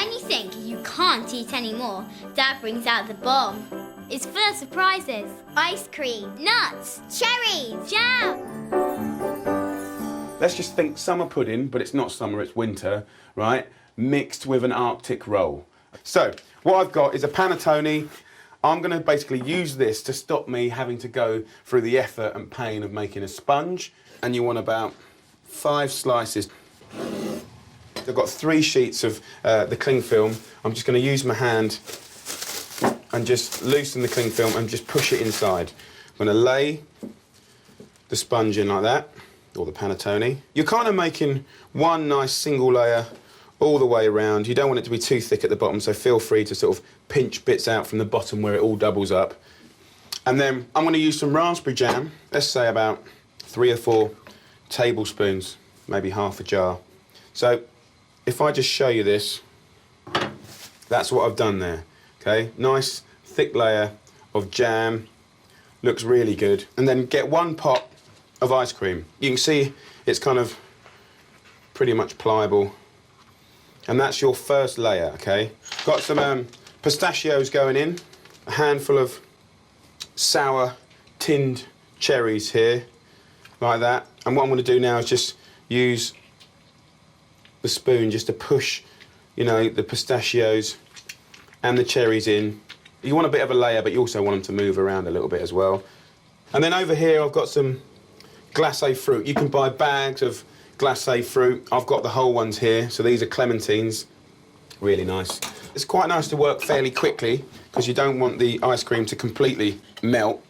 When you think you can't eat any more, Dad brings out the bomb. It's full of surprises. Ice cream, nuts, cherries, jam. Let's just think summer pudding, but it's not summer, it's winter, right? Mixed with an Arctic roll. So, what I've got is a panettone. I'm going to basically use this to stop me having to go through the effort and pain of making a sponge. And you want about 5 slices. I've got 3 sheets of the cling film. I'm just going to use my hand and just loosen the cling film and just push it inside. I'm going to lay the sponge in like that, or the panettone. You're kind of making one nice single layer all the way around. You don't want it to be too thick at the bottom, so feel free to sort of pinch bits out from the bottom where it all doubles up. And then I'm going to use some raspberry jam, let's say about 3 or 4 tablespoons, maybe half a jar. So if I just show you this, that's what I've done there, okay? Nice thick layer of jam, looks really good. And then get 1 pot of ice cream. You can see it's kind of pretty much pliable. And that's your first layer, okay? Got some pistachios going in, a handful of sour tinned cherries here, like that. And what I'm going to do now is just use the spoon just to push, you know, the pistachios and the cherries in. You want a bit of a layer, but you also want them to move around a little bit as well. And then over here I've got some glacé fruit. You can buy bags of glacé fruit. I've got the whole ones here, so these are clementines. Really nice. It's quite nice to work fairly quickly because you don't want the ice cream to completely melt.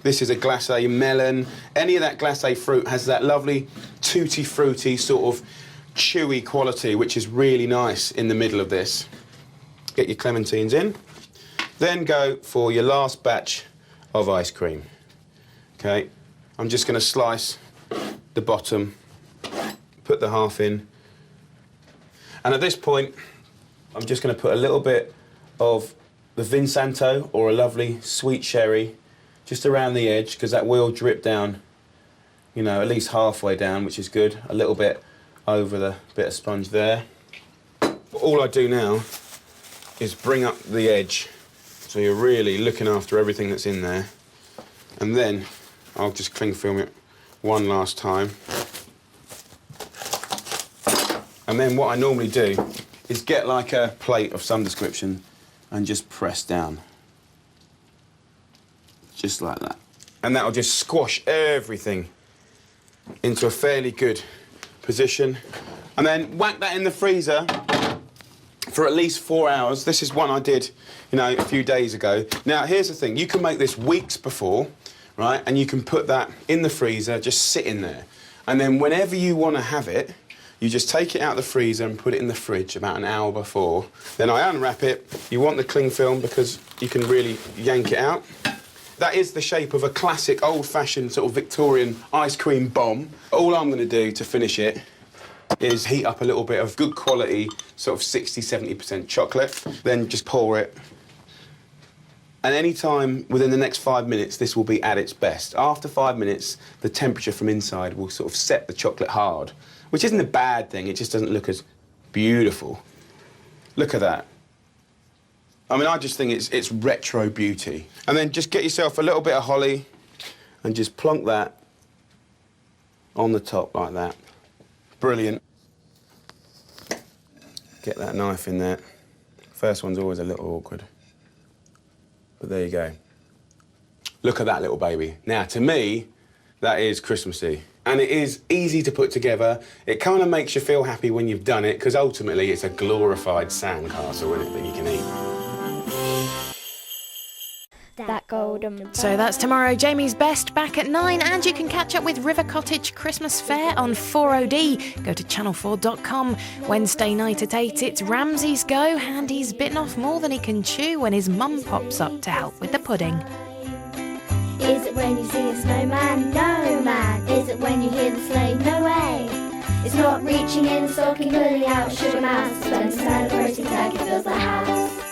This is a glacé melon. Any of that glacé fruit has that lovely tutti fruity sort of chewy quality, which is really nice in the middle of this. Get your clementines in. Then go for your last batch of ice cream. Okay, I'm just going to slice the bottom, put the half in, and at this point I'm just going to put a little bit of the Vinsanto or a lovely sweet cherry just around the edge, because that will drip down, you know, at least halfway down, which is good. A little bit over the bit of sponge there. All I do now is bring up the edge, so you're really looking after everything that's in there, and then I'll just cling film it one last time. And then what I normally do is get like a plate of some description and just press down. Just like that. And that'll just squash everything into a fairly good position. And then whack that in the freezer for at least 4 hours. This is one I did, you know, a few days ago. Now, here's the thing. You can make this weeks before, right? And you can put that in the freezer, just sitting there. And then whenever you want to have it, you just take it out of the freezer and put it in the fridge about an hour before. Then I unwrap it. You want the cling film because you can really yank it out. That is the shape of a classic old-fashioned sort of Victorian ice cream bomb. All I'm going to do to finish it is heat up a little bit of good quality, sort of 60–70% chocolate, then just pour it. And any time within the next 5 minutes, this will be at its best. After 5 minutes, the temperature from inside will sort of set the chocolate hard, which isn't a bad thing, it just doesn't look as beautiful. Look at that. I mean, I just think it's retro beauty. And then just get yourself a little bit of holly and just plonk that on the top like that. Brilliant. Get that knife in there. First one's always a little awkward. But there you go. Look at that little baby. Now, to me, that is Christmassy. And it is easy to put together. It kind of makes you feel happy when you've done it, because ultimately it's a glorified sandcastle, isn't it, that you can eat. That golden... So that's tomorrow, Jamie's Best, back at 9, and you can catch up with River Cottage Christmas Fair on 4OD. Go to channel4.com. Wednesday night at 8, it's Ramsay's go, and he's bitten off more than he can chew when his mum pops up to help with the pudding. Is it when you see a snowman? No, man. Is it when you hear the sleigh? No way. It's not reaching in, stocking, pulling out sugar mouse, but celebrating turkey fills the house.